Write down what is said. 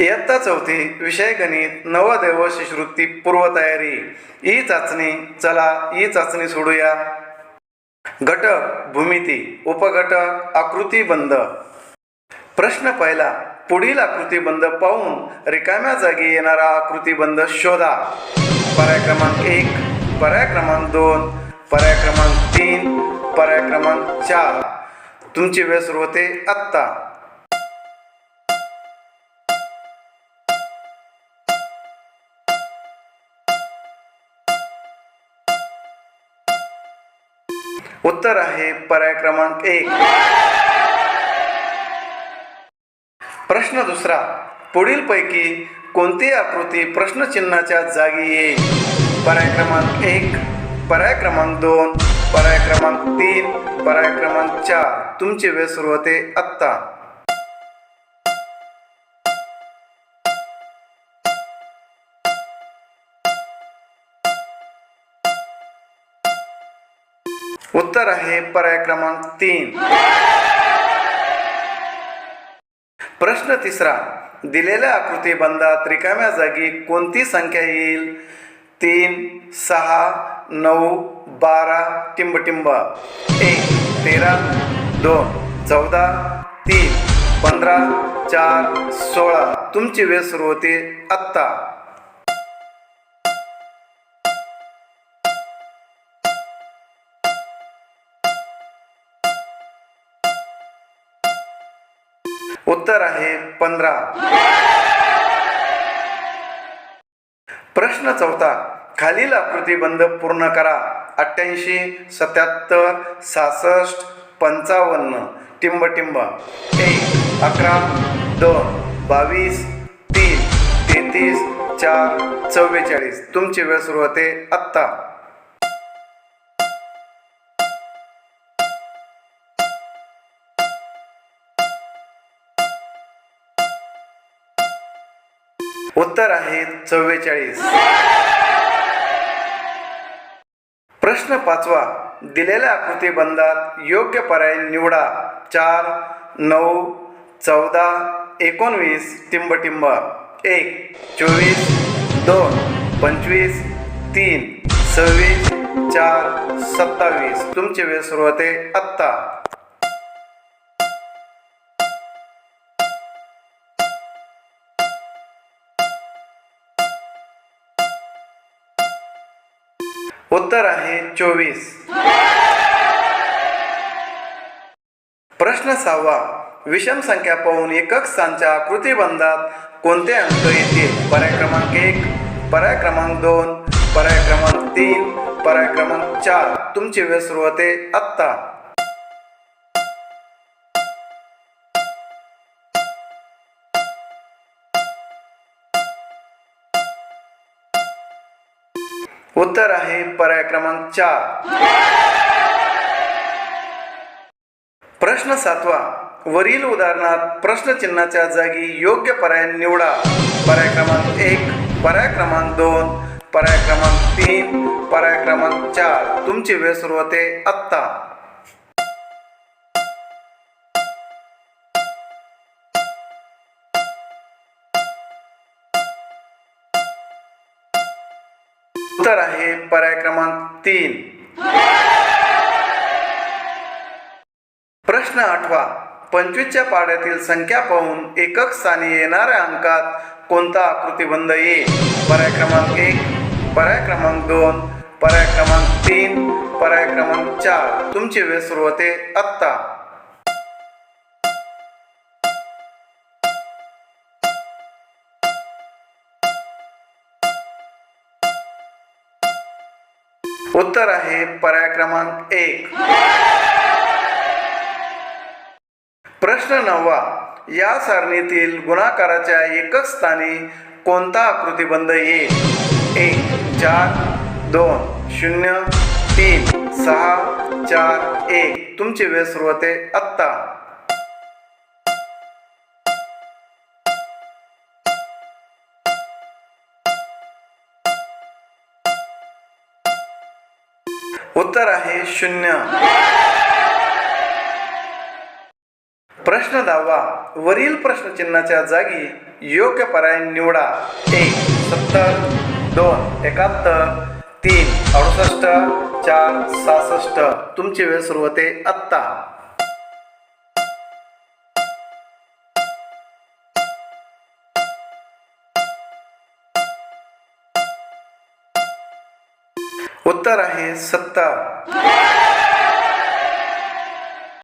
इयत्ता चौथी विषय गणित नवोदय शिष्यवृत्ती पूर्वतयारी ई चाचणी. चला ई चाचणी सोडूया. घटक भूमिती, उपघटक आकृतीबंध. प्रश्न पहिला, पुढील आकृतीबंध पाहून रिकाम्या जागी येणारा आकृतीबंध शोधा. पर्याय क्रमांक 1, पर्याय क्रमांक 2, पर्याय क्रमांक 3, पर्याय क्रमांक 4. तुमची वेळ सुरू होते आत्ता. उत्तर आहे पर्याय क्रमांक 1. प्रश्न दुसरा, पुढील पैकी कोणती आकृती प्रश्नचिन्हाच्या जागी येईल? पर्याय क्रमांक 1, पर्याय क्रमांक 2, पर्याय क्रमांक 3, पर्याय क्रमांक 4. तुमची वेळ सुरू होते आत्ता. उत्तर आहे पर्याय क्रमांक 3. प्रश्न तिसरा, दिलेल्या आकृतीबंधात रिकाम्या जागी कोणती संख्या येईल? 3, 6, 9, 12. टिंबटिंब. 1, 13, 2, 14, 3, 15, 4, 16. तुमची वेळ सुरू होते आत्ता. उत्तर आहे 15. प्रश्न चौथा, खालील आकृतीबंध पूर्ण करा. 88, 77, 66, 55. टिंबटिंब. 1, 11, 2, 22, 3, 33, 4, 44. तुमची वेळ सुरू होते आत्ता. उत्तर आहे 44. प्रश्न पाचवा, दिलेल्या आकृतीबंधात योग्य पर्याय निवडा. 4, 9, 14, 19. टिंबटिंब. 1, 24, 2, 25, 3, 26, 4, 27. तुमची वेळ सुरू होते आत्ता. उत्तर आहे 24. प्रश्न 6वा, विषम संख्या पाहून एकक स्थानच्या आकृतीबंधात कोणते अंक येतील? पर्याय क्रमांक 1, पर्याय क्रमांक 2, पर्याय क्रमांक 3, पर्याय क्रमांक 4. तुमची वेळ सुरू होते आत्ता. उत्तर आहे पर्याय क्रमांक 4. प्रश्न 7वा, वरील उदाहरणात प्रश्नचिन्हाच्या जागी योग्य पर्याय निवडा. पर्याय क्रमांक 1, पर्याय क्रमांक 2, पर्याय क्रमांक 3, पर्याय क्रमांक 4. तुमची वेळ सुरू होते आत्ता. उत्तर आहे पर्याय क्रमांक 3. प्रश्न 8वा, 25च्या पाढ्यातील संख्या पाहून एकक स्थानी येणाऱ्या अंकात कोणता आकृतीबंध येईल? पर्याय क्रमांक 1, पर्याय क्रमांक 2, पर्याय क्रमांक 3, पर्याय क्रमांक 4. तुमची वेळ सुरू होते आत्ता. उत्तर आहे पर्याय क्रमांक 1. प्रश्न 9वा, या सारणीतील गुणाकाराच्या एकक स्थानी कोणता आकृतीबंध येईल? 1, 4, 2, 0, 3, 6, 4, 1. तुमची वेळ सुरू होते आत्ता. उत्तर आहे 0. प्रश्न 10वा, वरील प्रश्नचिन्हाच्या जागी योग्य पर्याय निवडा. 1 70, 2 71, 3 68, 4 66. तुमची वेळ सुरू होते आत्ता. उत्तर आहे 70.